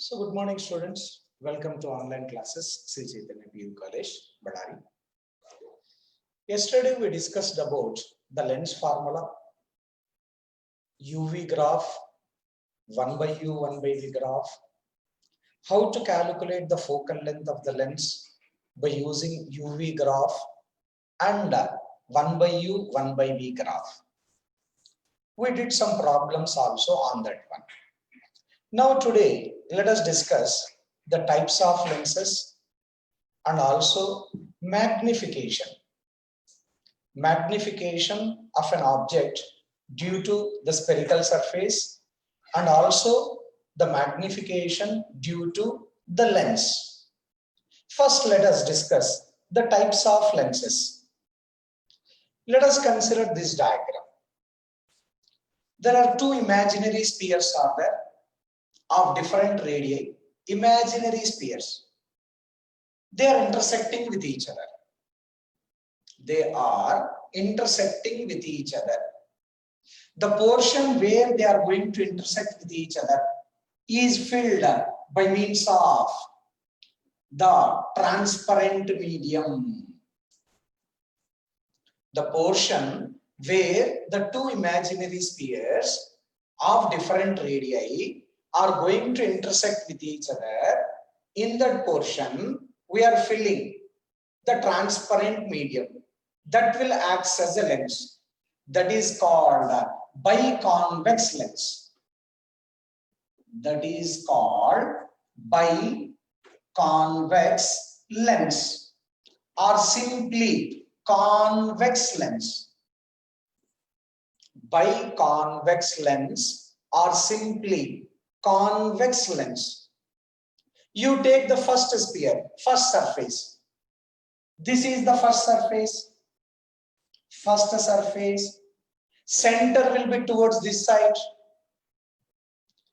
So good morning students, welcome to online classes, Sri Chaitanya PU College, Ballari. Yesterday we discussed about the lens formula, UV graph, 1 by U, 1 by V graph, how to calculate the focal length of the lens by using UV graph and 1 by U, 1 by V graph. We did some problems also on that one. Now today, let us discuss the types of lenses and also magnification. Magnification of an object due to the spherical surface and also the magnification due to the lens. First, let us discuss the types of lenses. Let us consider this diagram. There are two imaginary spheres are there of different radii, imaginary spheres. They are intersecting with each other. They are intersecting with each other. The portion where they are going to intersect with each other is filled by means of the transparent medium. The portion where the two imaginary spheres of different radii are going to intersect with each other, in that portion we are filling the transparent medium that will act as a lens. That is called biconvex lens. That is called biconvex lens or simply convex lens. Biconvex lens or simply convex lens. You take the first sphere, first surface. This is the first surface. First surface. Center will be towards this side.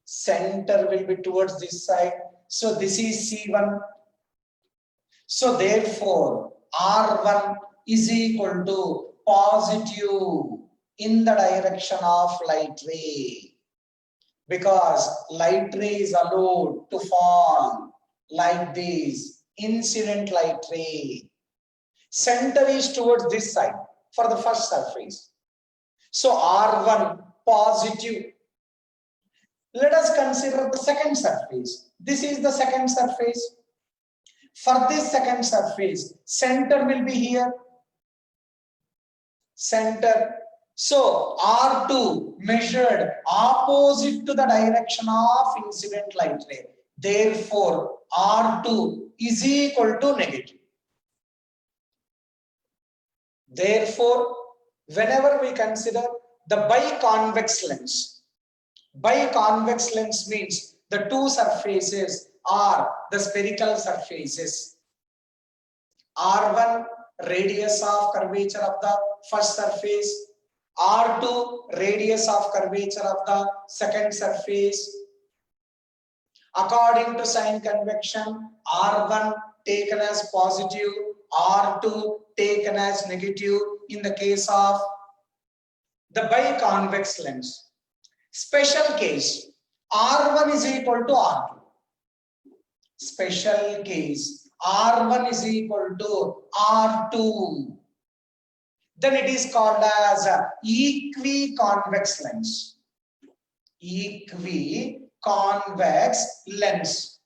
Center will be towards this side. So this is C1. So therefore, R1 is equal to positive in the direction of light ray. Because light ray is allowed to fall like this, incident light ray. Center is towards this side for the first surface. So R1 positive. Let us consider the second surface. This is the second surface. For this second surface, center will be here. Center. So R2 measured opposite to the direction of incident light ray. Therefore, R2 is equal to negative. Therefore, whenever we consider the biconvex lens means the two surfaces are the spherical surfaces. R1 radius of curvature of the first surface, R2 radius of curvature of the second surface. According to sign convection, R1 taken as positive, R2 taken as negative in the case of the biconvex lens. Special case, R1 is equal to R2. Special case, R1 is equal to R2. Then it is called as equiconvex lens. Equiconvex lens.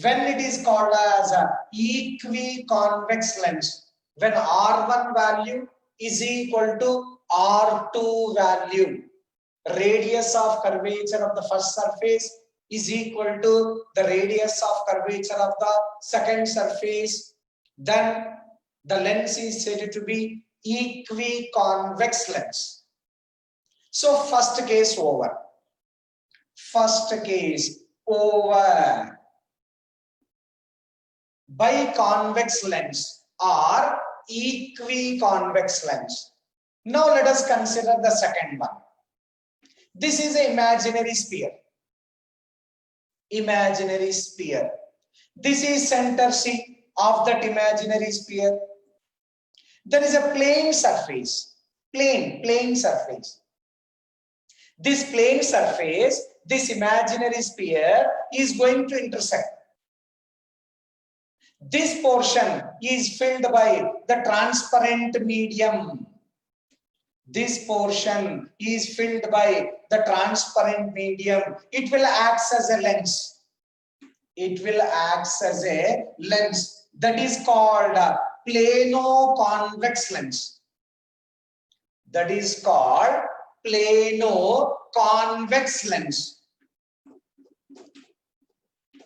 When it is called as equiconvex lens, when R1 value is equal to R2 value, radius of curvature of the first surface is equal to the radius of curvature of the second surface, then the lens is said to be equiconvex lens. So first case over. First case over. Biconvex lens or equiconvex lens. Now let us consider the second one. This is an imaginary sphere. Imaginary sphere. This is center C of that imaginary sphere. There is a plane surface. Plane surface. This plane surface this imaginary sphere is going to intersect. This portion is filled by the transparent medium. This portion is filled by the transparent medium. It will act as a lens. It will act as a lens that is called plano-convex lens. That is called plano-convex lens.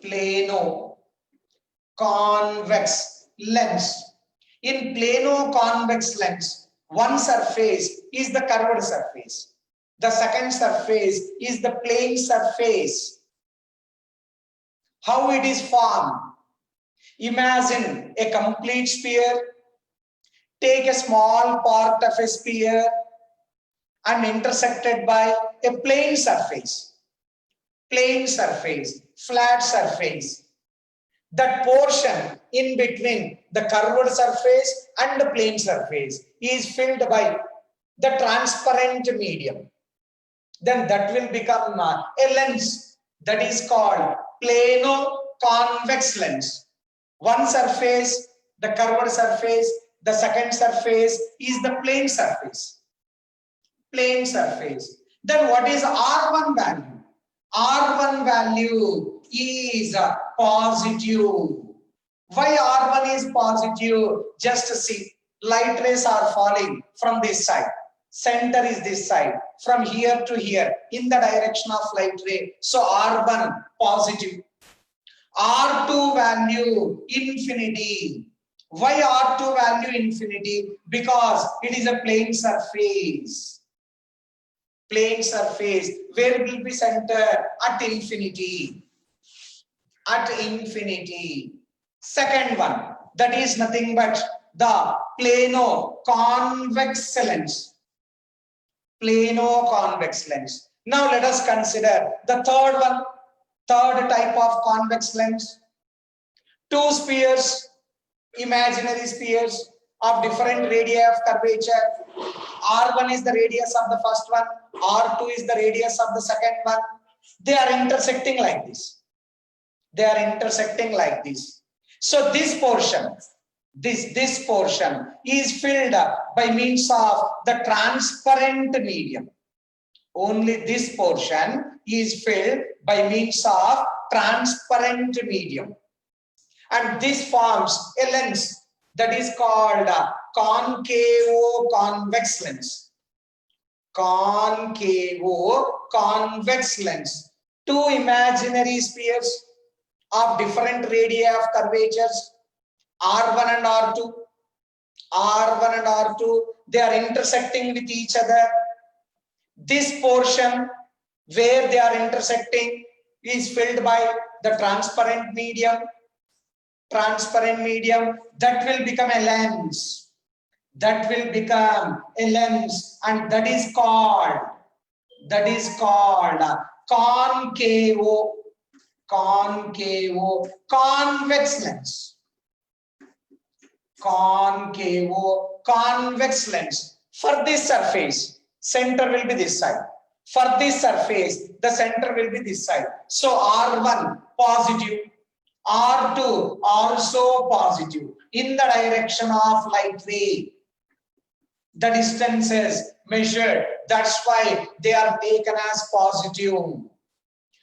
Plano-convex lens. In plano-convex lens, one surface is the curved surface. The second surface is the plane surface. How it is formed? Imagine a complete sphere. Take a small part of a sphere and intersected by a plane surface. Plane surface, flat surface. That portion in between the curved surface and the plane surface is filled by the transparent medium. Then that will become a lens that is called plano-convex lens. One surface, the curved surface, the second surface is the plane surface. Plane surface. Then what is R1 value? R1 value is positive. Why R1 is positive? Just see, light rays are falling from this side. Center is this side. From here to here in the direction of light ray. So R1 positive. R2 value infinity. Why R2 value infinity? Because it is a plane surface. Plane surface. Where will be center? At infinity. At infinity. Second one, that is nothing but the plano-convex lens. Plano-convex lens. Now let us consider the third one. Third type of convex lens. Two spheres, imaginary spheres of different radii of curvature. R1 is the radius of the first one. R2 is the radius of the second one. They are intersecting like this. They are intersecting like this. So this portion, this portion is filled by means of the transparent medium. Only this portion is filled by means of transparent medium. And this forms a lens that is called concavo-convex lens. Concavo-convex lens. Two imaginary spheres of different radii of curvatures, R1 and R2. R1 and R2, they are intersecting with each other. This portion where they are intersecting is filled by the transparent medium. Transparent medium, that will become a lens. That will become a lens, and that is called concavo-convex lens. Concavo-convex lens. For this surface, center will be this side. For this surface, the center will be this side. So R1 positive, R2 also positive in the direction of light ray. The distances measured, that's why they are taken as positive.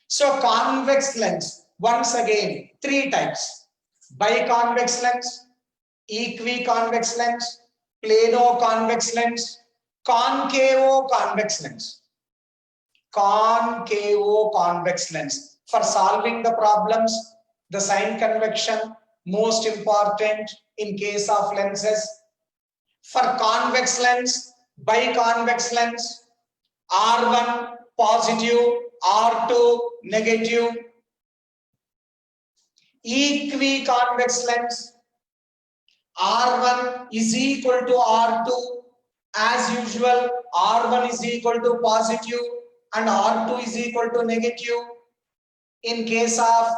So convex lens, once again, three types: biconvex lens, equiconvex lens, plano-convex lens, concavo-convex lens. Concavo-convex lens. For solving the problems, the sign convection, most important in case of lenses. For convex lens, biconvex lens, R1 positive, R2 negative. Equiconvex lens, R1 is equal to R2. As usual, R1 is equal to positive and R2 is equal to negative. In case of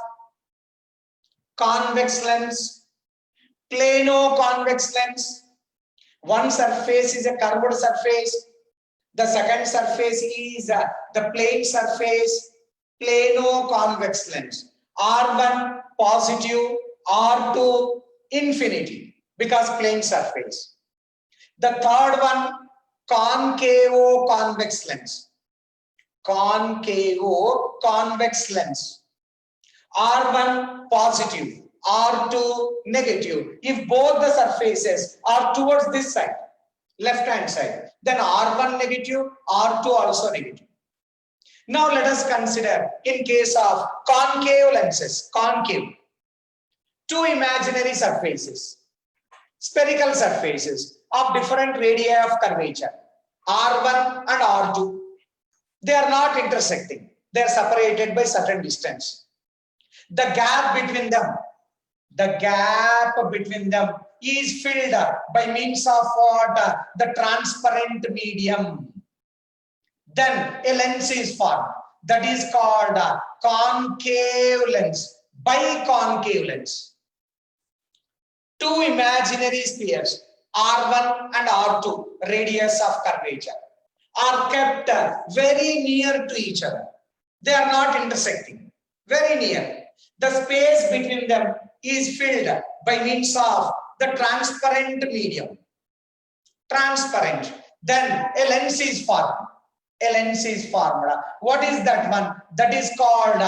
convex lens, plano-convex lens, one surface is a curved surface, the second surface is the plane surface. plano convex lens. R1 positive, R2 infinity because plane surface. The third one, concavo convex lens. Concavo convex lens. R1 positive, R2 negative. If both the surfaces are towards this side, left hand side, then R1 negative, R2 also negative. Now let us consider in case of concave lenses, concave, two imaginary surfaces, spherical surfaces of different radii of curvature, R1 and R2. They are not intersecting. They are separated by certain distance. The gap between them is filled by means of what? The transparent medium. Then a lens is formed that is called concave lens, biconcave lens. Two imaginary spheres, R1 and R2, radius of curvature, are kept very near to each other. They are not intersecting, very near. The space between them is filled by means of the transparent medium. Transparent. Then a lens is formed. A lens is formed. What is that one? That is called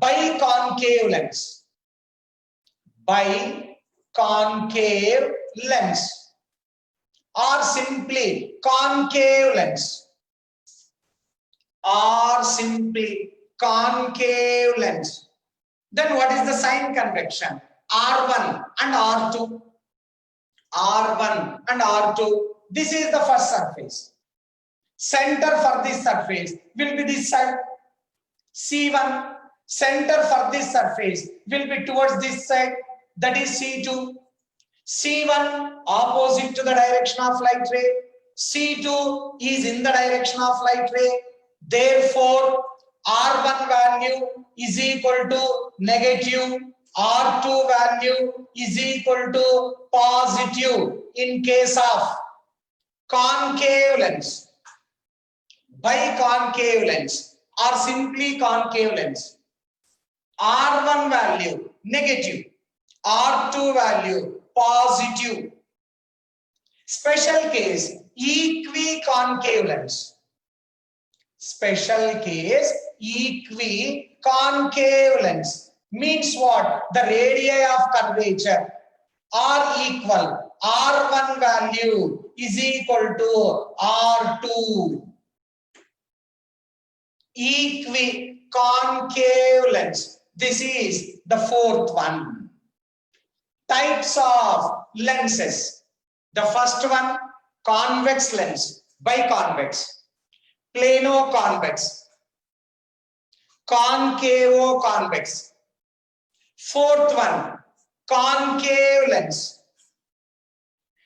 biconcave lens. Biconcave lens or simply concave lens. Or simply concave lens. Then what is the sign convection? R1 and R2. R1 and R2. This is the first surface. Center for this surface will be this side. C1. Center for this surface will be towards this side. That is C2. C1 opposite to the direction of light ray. C2 is in the direction of light ray. Therefore, R1 value is equal to negative. R2 value is equal to positive in case of concave lens. Biconcave lens or simply concave lens. R1 value negative, R2 value positive. Special case equiconcave lens. Special case equiconcave lens means what? The radii of curvature are equal. R1 value is equal to R2. Equiconcave lens. This is the fourth one. Types of lenses. The first one, convex lens, biconvex, plano convex, concavo convex. Fourth one, concave lens.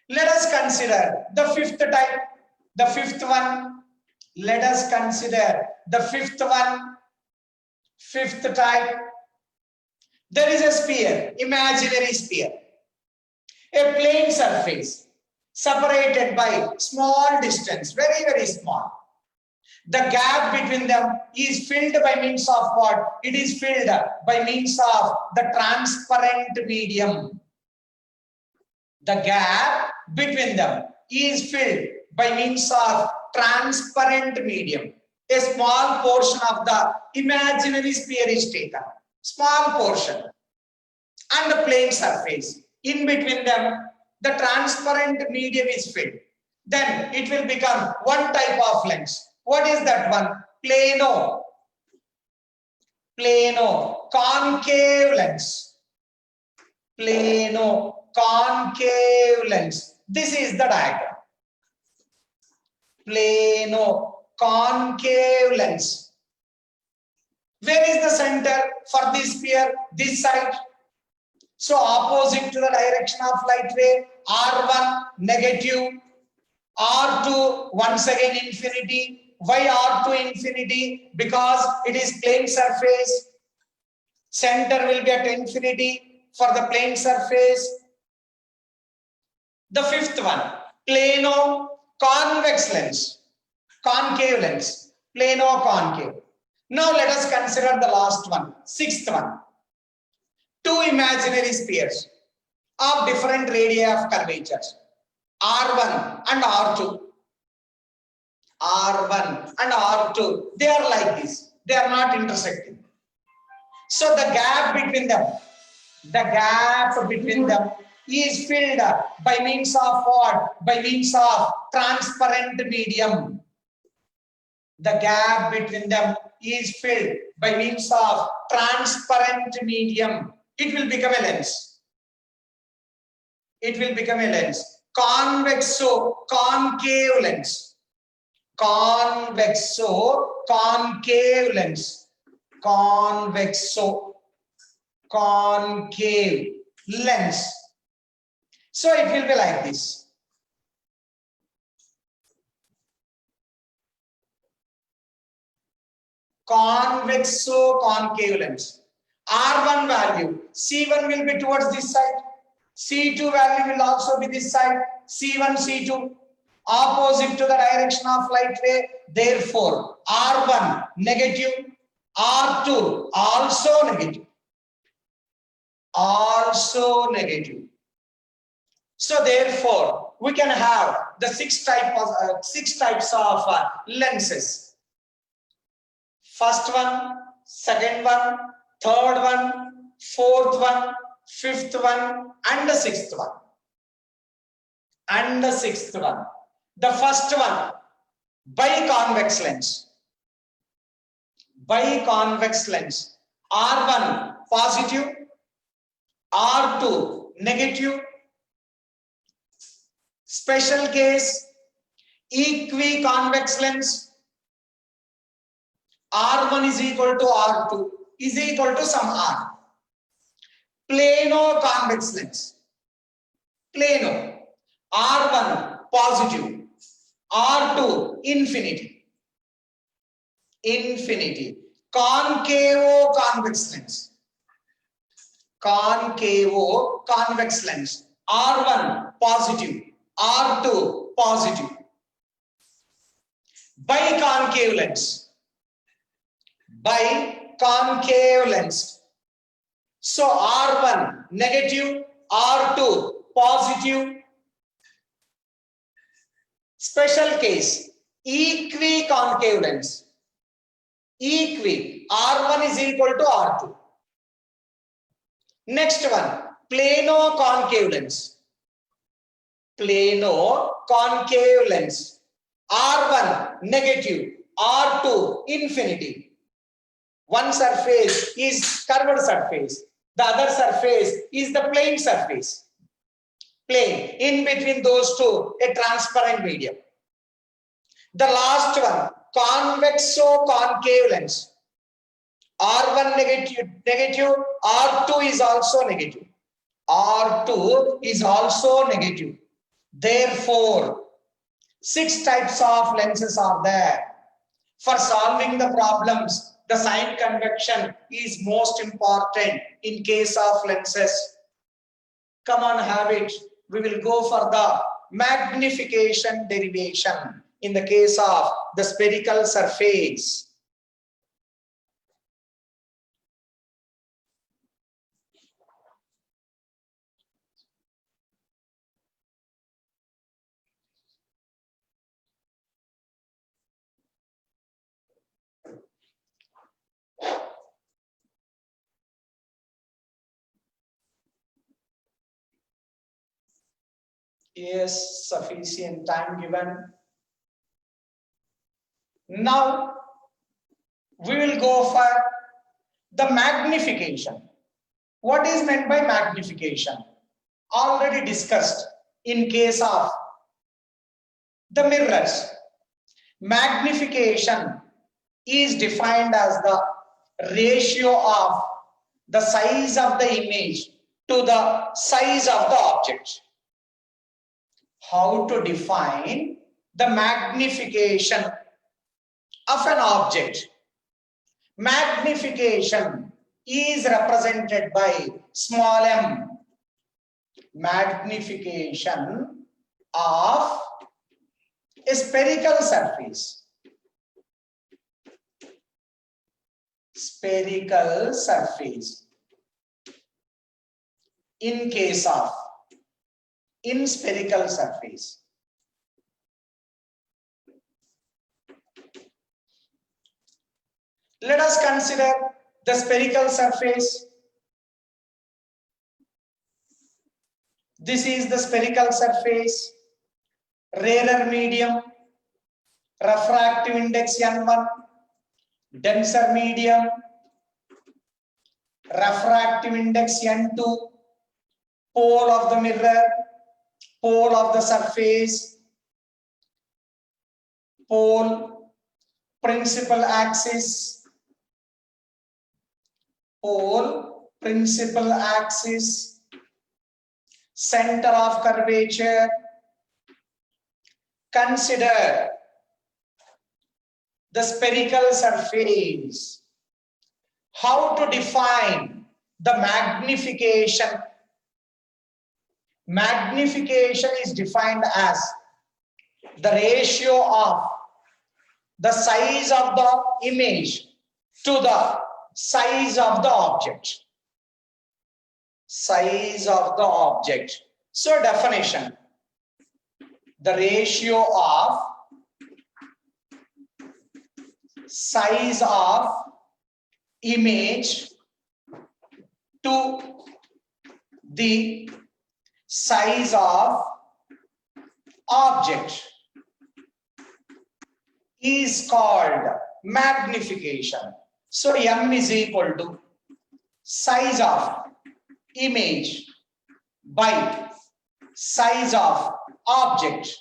Let us consider the fifth type, the fifth one. Let us consider the fifth one, fifth type. There is a sphere, imaginary sphere, a plane surface separated by small distance, very, very small. The gap between them is filled by means of what? It is filled by means of the transparent medium. The gap between them is filled by means of transparent medium. A small portion of the imaginary sphere is taken. Small portion. And the plane surface. In between them, the transparent medium is filled. Then it will become one type of lens. What is that one? Plano. Plano. Concave lens. Plano. Concave lens. This is the diagram. Plano. Concave lens. Where is the center for this sphere? This side. So opposite to the direction of light ray, R1 negative, R2 once again infinity. Why R2 infinity? Because it is plane surface. Center will be at infinity for the plane surface. The fifth one, plano convex lens, concave lens, plano concave. Now let us consider the last one, sixth one. Two imaginary spheres of different radii of curvature, R1 and R2. R1 and R2, they are like this. They are not intersecting. So the gap between them is filled by means of what? By means of transparent medium. The gap between them is filled by means of transparent medium. It will become a lens. It will become a lens. Convexo-concave lens. Convexo-concave lens. Convexo-concave lens. So it will be like this. Convexo-concave lens. R1 value, C1 will be towards this side. C2 value will also be this side. C1, C2, opposite to the direction of light ray. Therefore, R1 negative, R2 also negative. Also negative. So therefore, we can have the six types of lenses. First one, second one, third one, fourth one, fifth one, and the sixth one. And the sixth one. The first one, biconvex lens. Biconvex lens. R1 positive, R2 negative. Special case, equiconvex lens. R1 is equal to R2 is equal to some R. Plano convex lens. Plano. R1 positive. R2 infinity. Infinity. Concavo convex lens. Concavo convex lens. R1 positive. R2 positive. Biconcave lens. Biconcave lens. So R1 negative, R2 positive. Special case, equiconcave lens. R1 is equal to R2. Next one, plano concave lens. Plano concave lens. R1 negative, R2 infinity. One surface is curved surface. The other surface is the plane surface. Plane. In between those two, a transparent medium. The last one, convexo-concave lens. R1 negative, R2 is also negative. R2 is also negative. Therefore, 6 types of lenses are there. For solving the problems, the sign convection is most important in case of lenses. Come on, have it. We will go for the magnification derivation in the case of the spherical surface. Yes, sufficient time given. Now, we will go for the magnification. What is meant by magnification? Already discussed in case of the mirrors. Magnification is defined as the ratio of the size of the image to the size of the object. How to define the magnification of an object? Magnification is represented by small m. Magnification of a spherical surface. spherical surface. In case of spherical surface, let us consider the spherical surface. This is the spherical surface, rarer medium, refractive index N1, denser medium, refractive index N2, pole of the mirror, pole of the surface, pole, principal axis, pole, principal axis, center of curvature. Consider the spherical surface. How to define the magnification? Magnification is defined as the ratio of the size of the image to the size of the object. Size of the object. So definition, the ratio of size of image to the size of object is called magnification. So M is equal to size of image by size of object.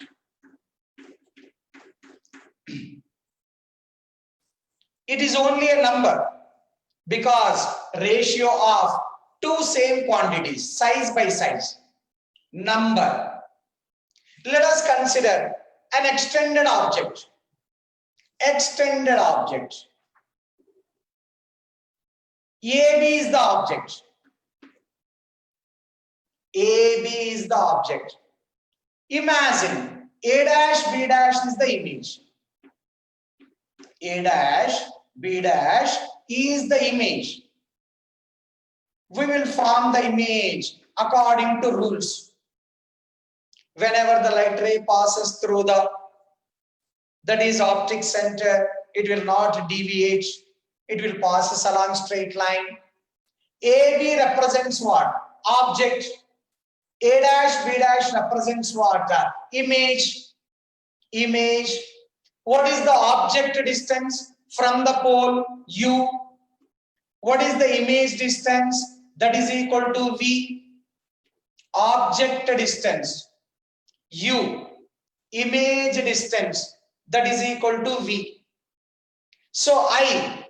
It is only a number because ratio of two same quantities, size by size, number. Let us consider an extended object. Extended object. AB is the object. AB is the object. Imagine A dash B dash is the image. A dash B dash is the image. We will form the image according to rules. Whenever the light ray passes through that is optic center, it will not deviate. It will pass along straight line. AB represents what? Object. A dash B dash represents what? Image. Image. What is the object distance from the pole? U. What is the image distance? That is equal to V. Object distance U. Image distance, that is equal to V. So I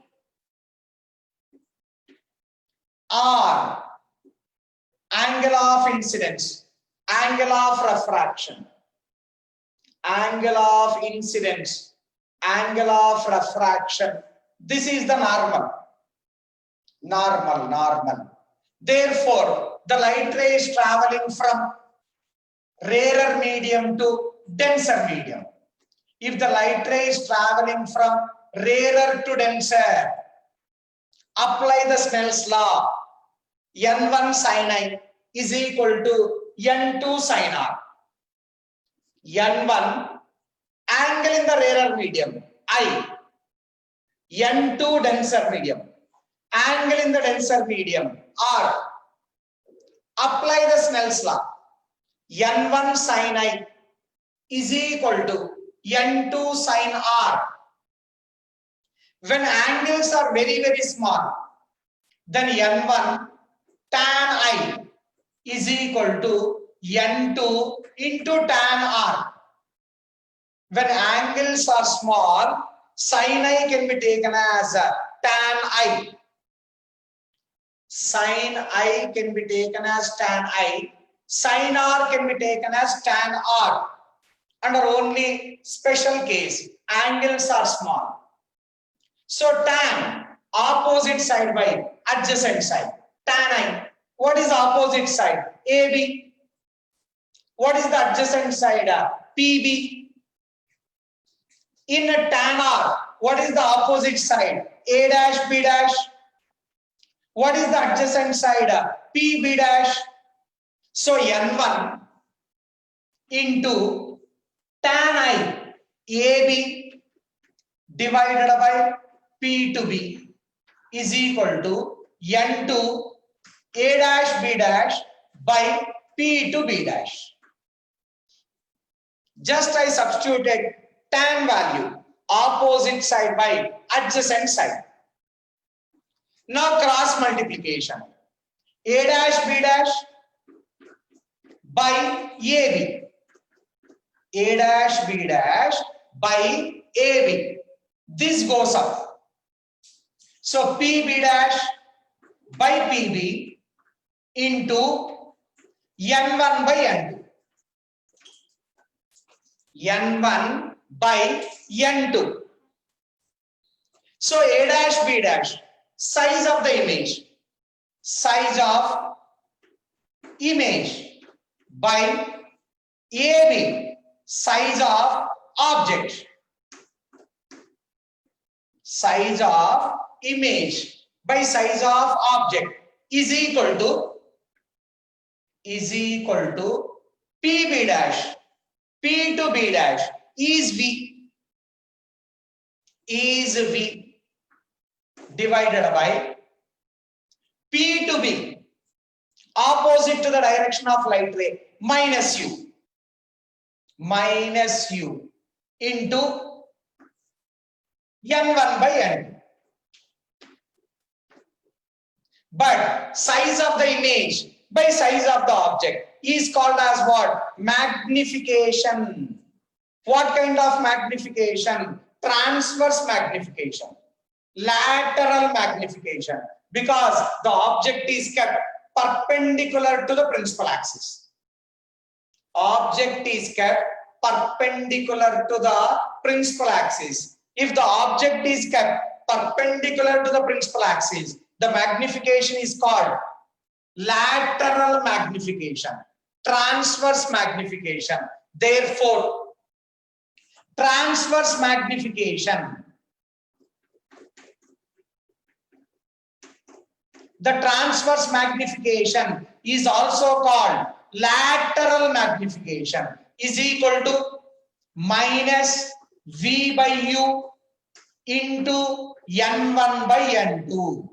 R, angle of incidence, angle of refraction, angle of incidence, angle of refraction. This is the normal. Normal. Therefore, the light ray is traveling from rarer medium to denser medium. If the light ray is traveling from rarer to denser, apply the Snell's law. N1 sin I is equal to N2 sin R. N1 angle in the rarer medium, I. N2 denser medium, angle in the denser medium, R. Apply the Snell's law. N1 sin I is equal to N2 sin R. When angles are very, very small, then N1 tan I is equal to N2 into tan R. When angles are small, sin I can be taken as tan I. Sin I can be taken as tan I. Sin R can be taken as tan R. Under only special case, angles are small. So tan, opposite side by adjacent side. Tan I. What is the opposite side? AB. What is the adjacent side? PB. In a tan R, what is the opposite side? A dash, B dash. What is the adjacent side? PB dash. So N1 into tan I AB divided by P to B is equal to N2 A dash B dash by P to B dash. Just I substituted tan value, opposite side by adjacent side. Now cross multiplication. A dash B dash by AB. A dash B dash by AB. This goes up. So PB dash by PB into N1 by N2. N1 by N2. So A dash B dash, size of the image. Size of image by AB, size of object. Size of image by size of object is equal to PB dash. P to B dash is V divided by P to B, opposite to the direction of light ray, minus U into N1 by N2. But size of the image by size of the object is called as what? Magnification. What kind of magnification? Transverse magnification, lateral magnification, because the object is kept perpendicular to the principal axis. Object is kept perpendicular to the principal axis. If the object is kept perpendicular to the principal axis, the magnification is called lateral magnification, transverse magnification. Therefore, transverse magnification, the transverse magnification is also called lateral magnification, is equal to minus V by U into N1 by N2.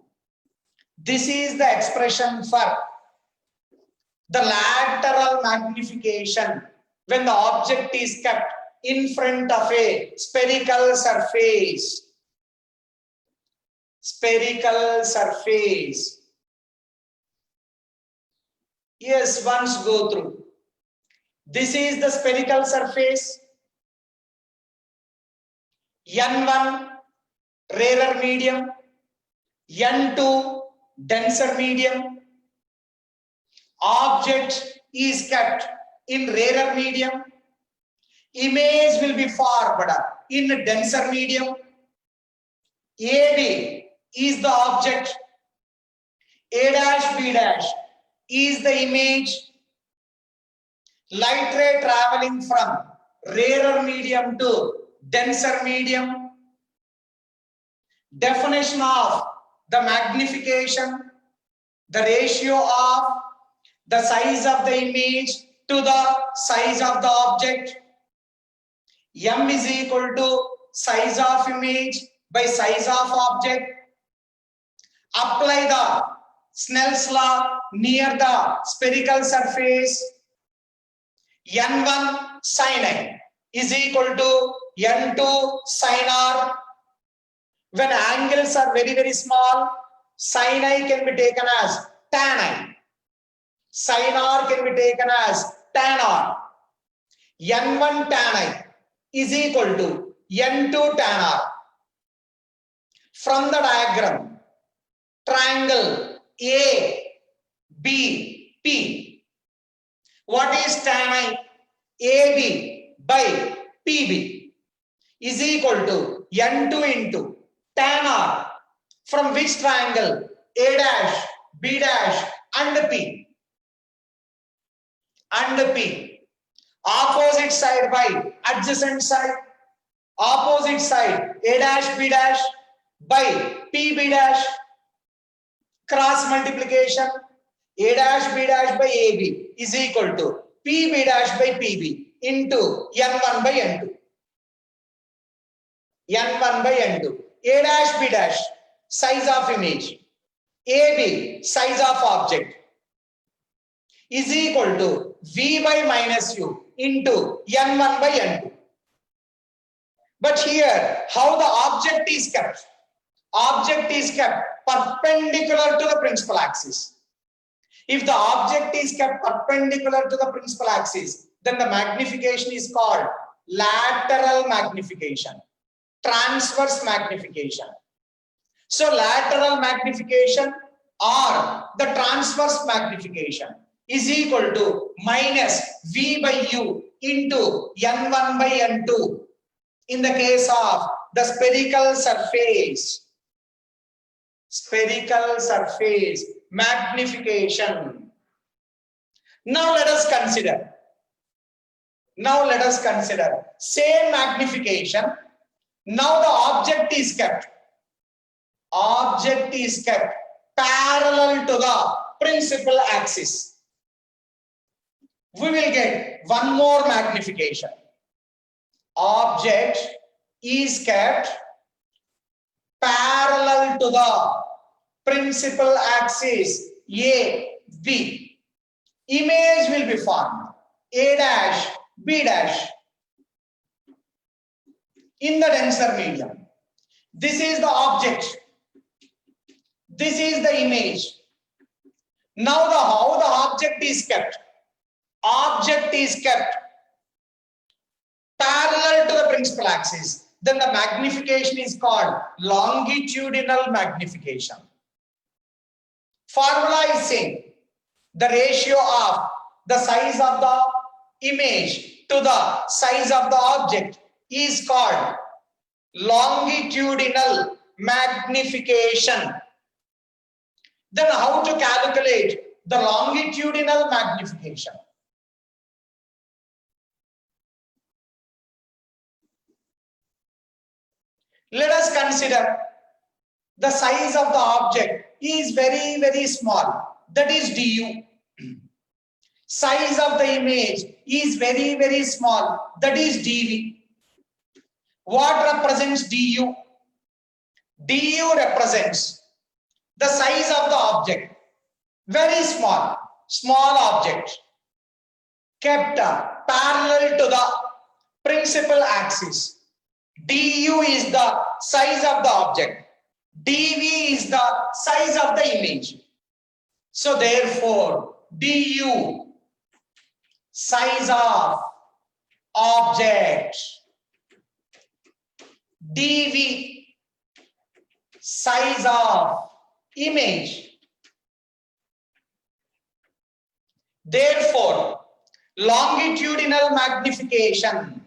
This is the expression for the lateral magnification when the object is kept in front of a spherical surface. Spherical surface. Yes, once go through. This is the spherical surface. N1 rarer medium, N2 denser medium. Object is kept in rarer medium. Image will be formed in denser medium. AB is the object. A dash B dash is the image. Light ray traveling from rarer medium to denser medium. Definition of the magnification, the ratio of the size of the image to the size of the object. M is equal to size of image by size of object. Apply the Snell's law near the spherical surface. N1 sin I is equal to N2 sin R. When angles are very, very small, sin I can be taken as tan I. Sin R can be taken as tan R. N1 tan I is equal to N2 tan R. From the diagram, triangle A, B, P. What is tan I? AB by PB is equal to N2 into tan R. From which triangle? A dash, B dash and P. And P. Opposite side by adjacent side. Opposite side A dash B dash by PB dash. Cross multiplication, a dash b dash by ab is equal to pb dash by pb into n1 by n2. n1 by n2. A dash b dash, size of image. AB, size of object, is equal to v by minus u into n1 by n2. But here, how the object is kept? Object is kept perpendicular to the principal axis. If the object is kept perpendicular to the principal axis, then the magnification is called lateral magnification, transverse magnification. So lateral magnification or the transverse magnification is equal to minus v by u into n1 by n2 in the case of the spherical surface. Spherical surface magnification. Now let us consider same magnification. Now the object is kept parallel to the principal axis. We will get one more magnification. Object is kept parallel to the principal axis A, B. Image will be formed A dash, B dash in the denser medium. This is the object. This is the image. Now how the object is kept? Object is kept parallel to the principal axis. Then the magnification is called longitudinal magnification. Formula is saying the ratio of the size of the image to the size of the object is called longitudinal magnification. Then how to calculate the longitudinal magnification? Let us consider the size of the object is very, very small. That is du. Size of the image is very, very small. That is dv. What represents du? du represents the size of the object. Very small. Small object. Kept parallel to the principal axis. du is the size of the object. dv is the size of the image. So therefore, du, size of object, dv, size of image. Therefore, longitudinal magnification,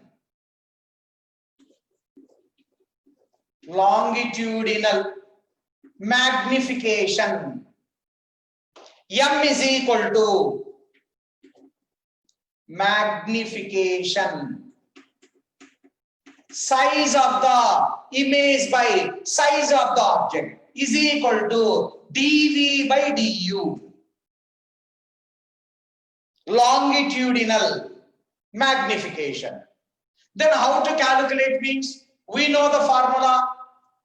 m is equal to magnification, size of the image by size of the object is equal to dv by du. Longitudinal magnification. Then how to calculate means? We know the formula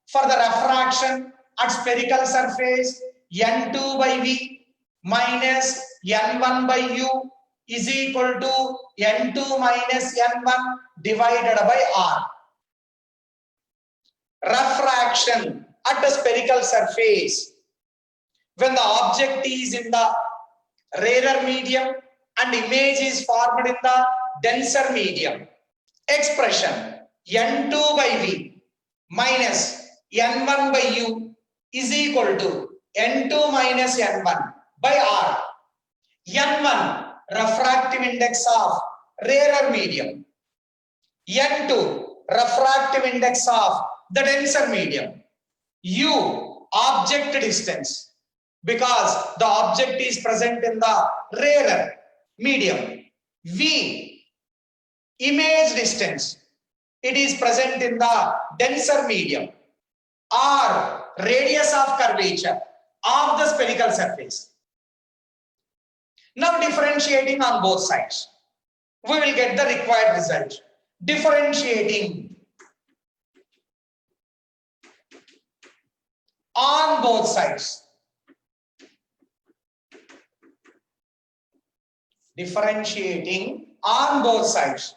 for the refraction at spherical surface. n2 by v minus n1 by u is equal to n2 minus n1 divided by r. Refraction at the spherical surface, when the object is in the rarer medium and image is formed in the denser medium, expression n2 by v minus n1 by u is equal to n2 minus n1 by r. n1 refractive index of rarer medium, n2 refractive index of the denser medium, u object distance because the object is present in the rarer medium, v image distance, it is present in the denser medium, r radius of curvature, of the spherical surface. Now differentiating on both sides, we will get the required result. Differentiating on both sides. Differentiating on both sides.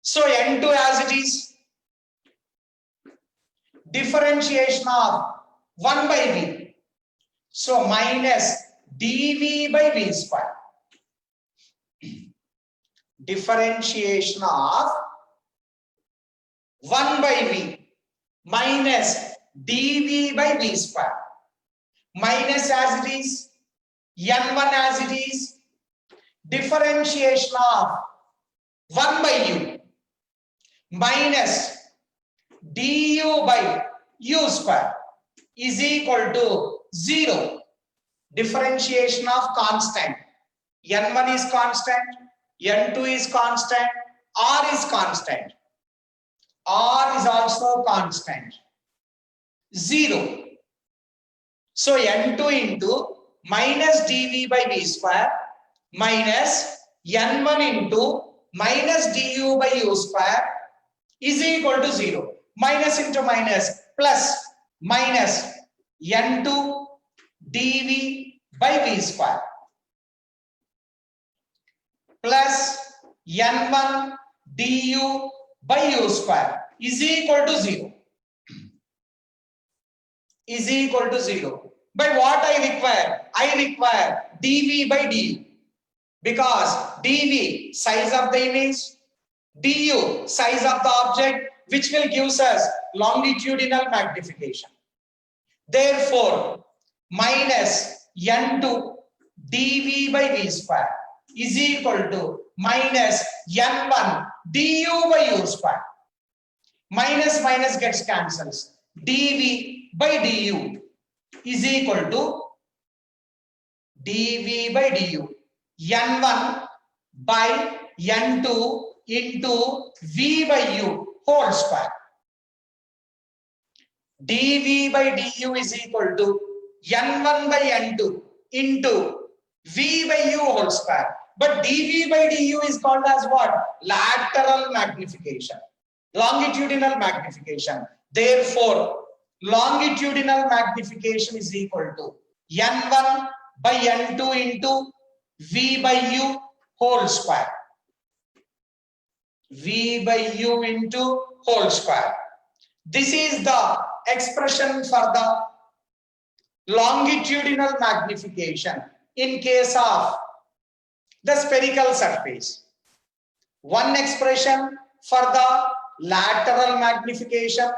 So N2 as it is. Differentiation of 1 by V. So minus dV by V square. Differentiation of 1 by V minus dV by V square. Minus as it is, N1 as it is. Differentiation of 1 by U minus du by u square is equal to 0. Differentiation of constant. N1 is constant, N2 is constant, R is constant. R is also constant. 0. So N2 into minus dV by V square minus N1 into minus du by u square is equal to 0. Minus into minus plus minus N2 dV by V square plus N1 du by u square is equal to 0. Is equal to 0. By what I require? I require dV by du. Because dV, size of the image, du, size of the object, which will give us longitudinal magnification. Therefore, minus N2 dV by V square is equal to minus N1 du by u square. Minus minus gets cancels. dV by du is equal to dV by du. N1 by N2 into V by u whole square. dV by du is equal to N1 by N2 into V by u whole square. But dV by du is called as what? Lateral magnification. Longitudinal magnification. Therefore, longitudinal magnification is equal to N1 by N2 into V by u whole square. V by u into whole square. This is the expression for the longitudinal magnification in case of the spherical surface. One expression for the lateral magnification,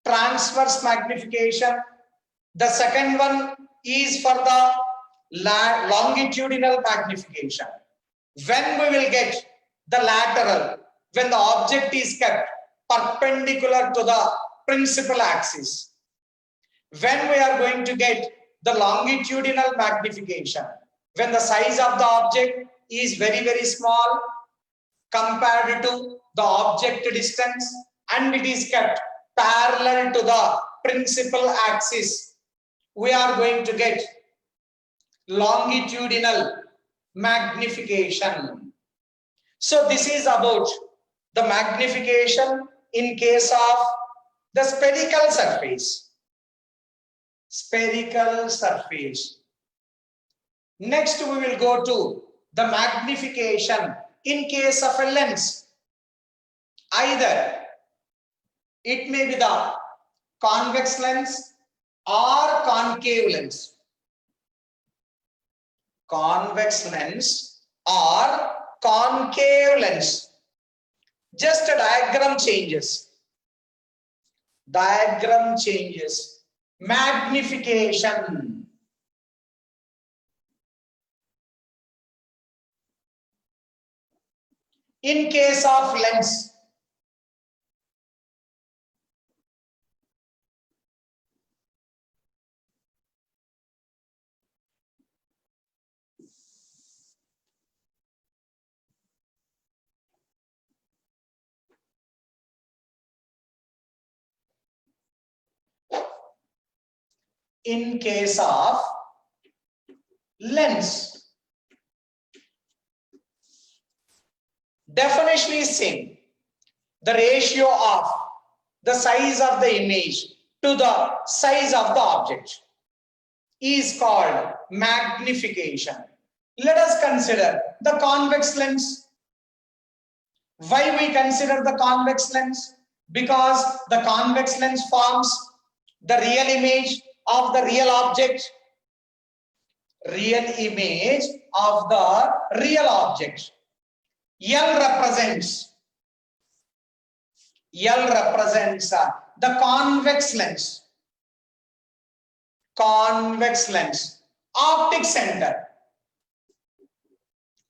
transverse magnification. The second one is for the longitudinal magnification. When we will get the lateral, when the object is kept perpendicular to the principal axis. When we are going to get the longitudinal magnification, when the size of the object is very, very small compared to the object distance and it is kept parallel to the principal axis, we are going to get longitudinal magnification. So this is about the magnification in case of the spherical surface. Spherical surface. Next we will go to the magnification in case of a lens. Either it may be the convex lens or concave lens. Convex lens or concave lens. Just a diagram changes. Diagram changes. Magnification. In case of lens, in case of lens. Definition is same. The ratio of the size of the image to the size of the object is called magnification. Let us consider the convex lens. Why we consider the convex lens? Because the convex lens forms the real image of the real object. Real image of the real object. L represents the convex lens. Convex lens. Optic center.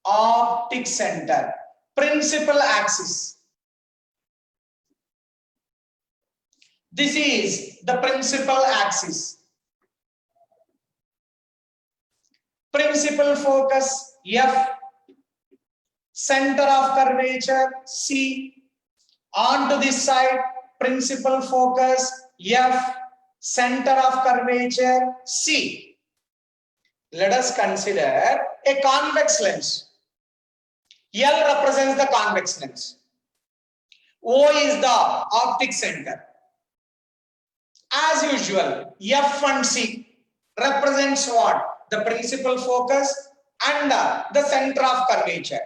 Optic center. Principal axis. This is the principal axis. Principal focus F. Center of curvature C. Onto this side, principal focus F. Center of curvature C. Let us consider a convex lens. L represents the convex lens. O is the optic center. As usual, F and C represents what? The principal focus and the center of curvature.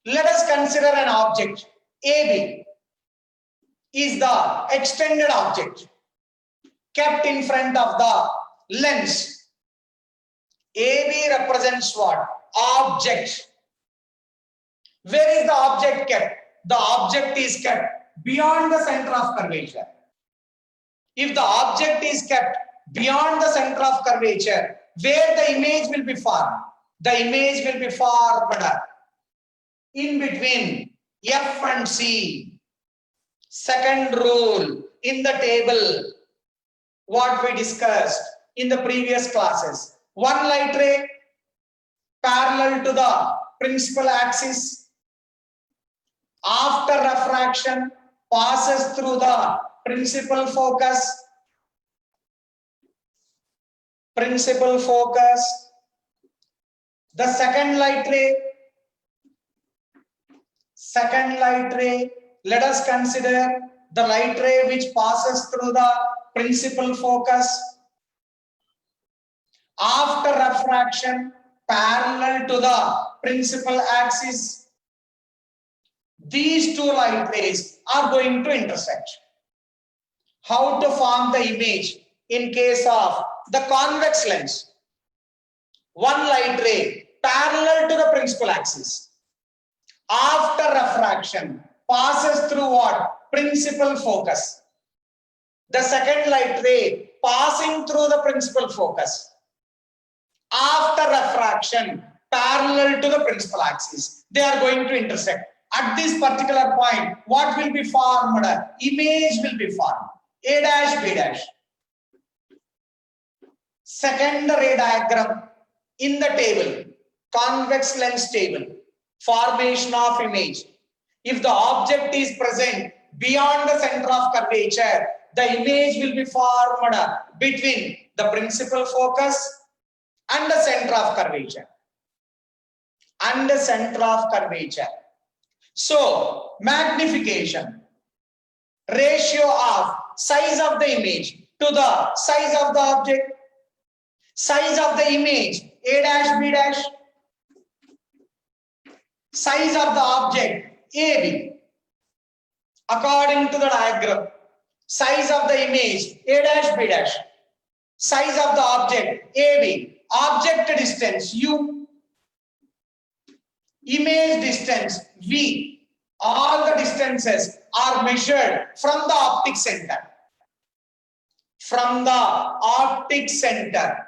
Let us consider an object. AB is the extended object kept in front of the lens. AB represents what? Object. Where is the object kept? The object is kept beyond the center of curvature. If the object is kept beyond the center of curvature, where the image will be formed? The image will be formed in between F and C. Second rule in the table, what we discussed in the previous classes. One light ray parallel to the principal axis. After refraction, passes through the principal focus. Principal focus. The second light ray. Second light ray. Let us consider the light ray which passes through the principal focus. After refraction, parallel to the principal axis. These two light rays are going to intersect. How to form the image in case of the convex lens? One light ray parallel to the principal axis. After refraction, passes through what? Principal focus. The second light ray passing through the principal focus. After refraction, parallel to the principal axis. They are going to intersect. At this particular point, what will be formed? Image will be formed. A dash, B dash. Second ray diagram in the table, convex lens table, formation of image. If the object is present beyond the center of curvature, the image will be formed between the principal focus and the center of curvature. And the center of curvature. So, magnification, ratio of size of the image to the size of the object, size of the image, A dash, B dash, size of the object, AB, according to the diagram, size of the image, A dash, B dash, size of the object, AB, object distance, U, image distance, V. All the distances are measured from the optic center. From the optic center.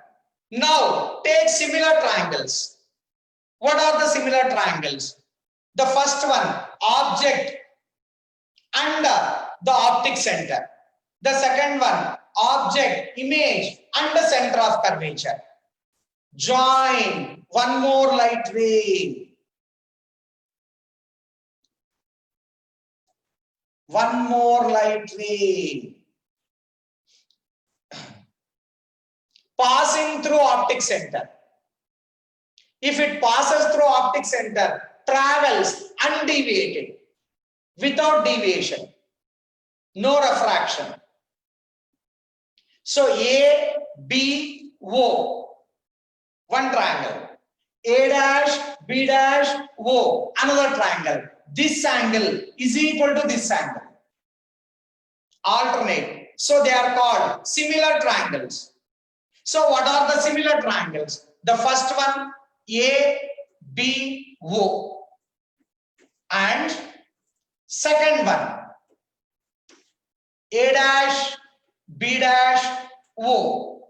Now, take similar triangles. What are the similar triangles? The first one, object and the optic center. The second one, object, image and the center of curvature. Join one more light ray. One more light ray. Passing through optic center. if it passes through optic center, travels undeviated, without deviation, no refraction. So A, B, O, one triangle. A dash, B dash, O, another triangle. This angle is equal to this angle. Alternate. So they are called similar triangles. So what are the similar triangles? The first one, A, B, O. And second one, A dash, B dash, O.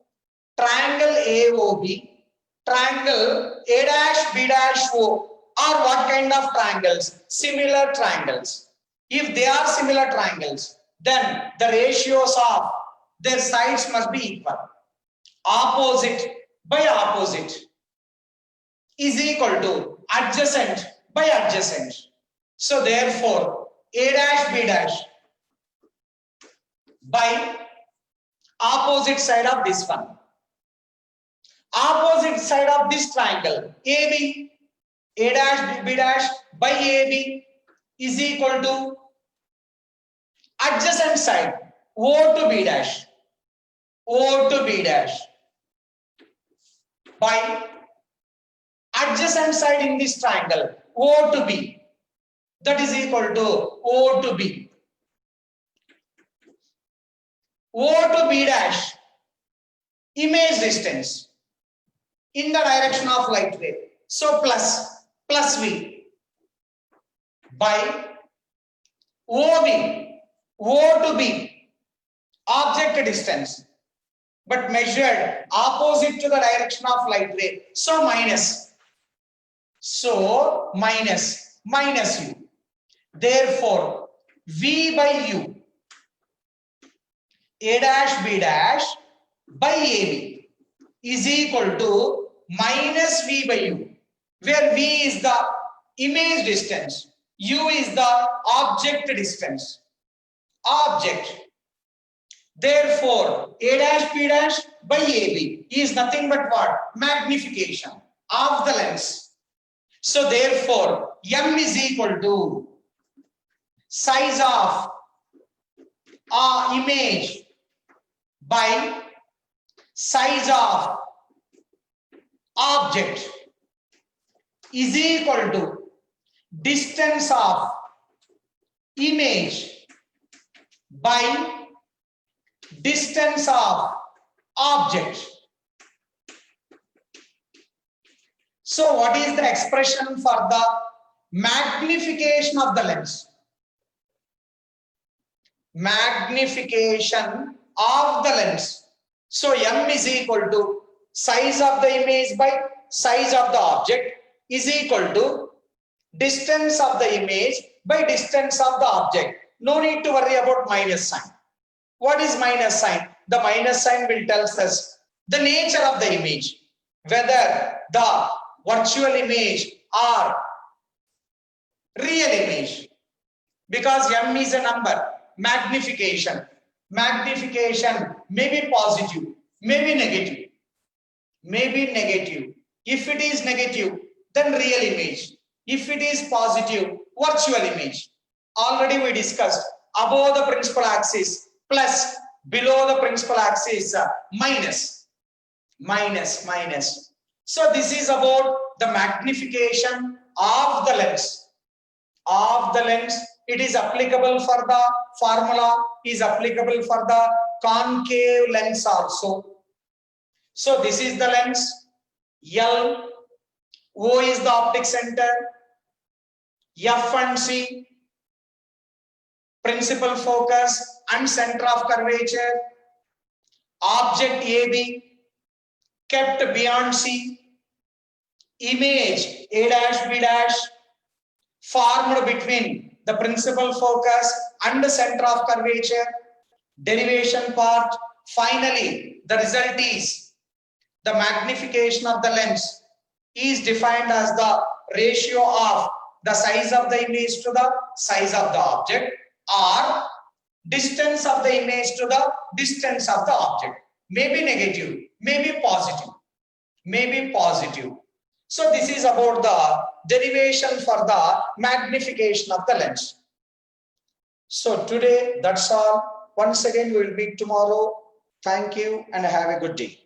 Triangle AOB, triangle A dash, B dash, O are what kind of triangles? Similar triangles. If they are similar triangles, then the ratios of their sides must be equal. Opposite by opposite is equal to adjacent by adjacent. So therefore, A dash, B dash by opposite side of this one. Opposite side of this triangle, AB, A dash, B dash by AB is equal to adjacent side, O to B dash, O to B dash by adjacent side in this triangle, O to B, that is equal to O to B. O to B dash, image distance in the direction of light ray. So plus V by OB, O to B, object distance, but measured opposite to the direction of light ray. So minus. So minus U. Therefore, V by U, A dash, B dash by AB is equal to minus V by U, where V is the image distance, U is the object distance. Object. Therefore, A dash, B dash by AB is nothing but what? Magnification of the lens. So therefore, M is equal to size of image by size of object is equal to distance of image by distance of object. So what is the expression for the magnification of the lens? Magnification of the lens. So M is equal to size of the image by size of the object is equal to distance of the image by distance of the object. No need to worry about minus sign. What is minus sign? The minus sign will tell us the nature of the image, whether the virtual image or real image, because M is a number. Magnification may be positive, may be negative, If it is negative, then real image. If it is positive, virtual image. Already we discussed above the principal axis plus, below the principal axis minus. So this is about the magnification of the lens. It is applicable for the formula, is applicable for the concave lens also. So this is the lens, L, O is the optic center, F and C, principal focus and center of curvature, object AB kept beyond C, image A dash, B dash formed between the principal focus and the center of curvature, derivation part. Finally, the result is the magnification of the lens is defined as the ratio of the size of the image to the size of the object, or distance of the image to the distance of the object. May be negative, may be positive. So this is about the derivation for the magnification of the lens. So today that's all. Once again we will meet tomorrow. Thank you and have a good day.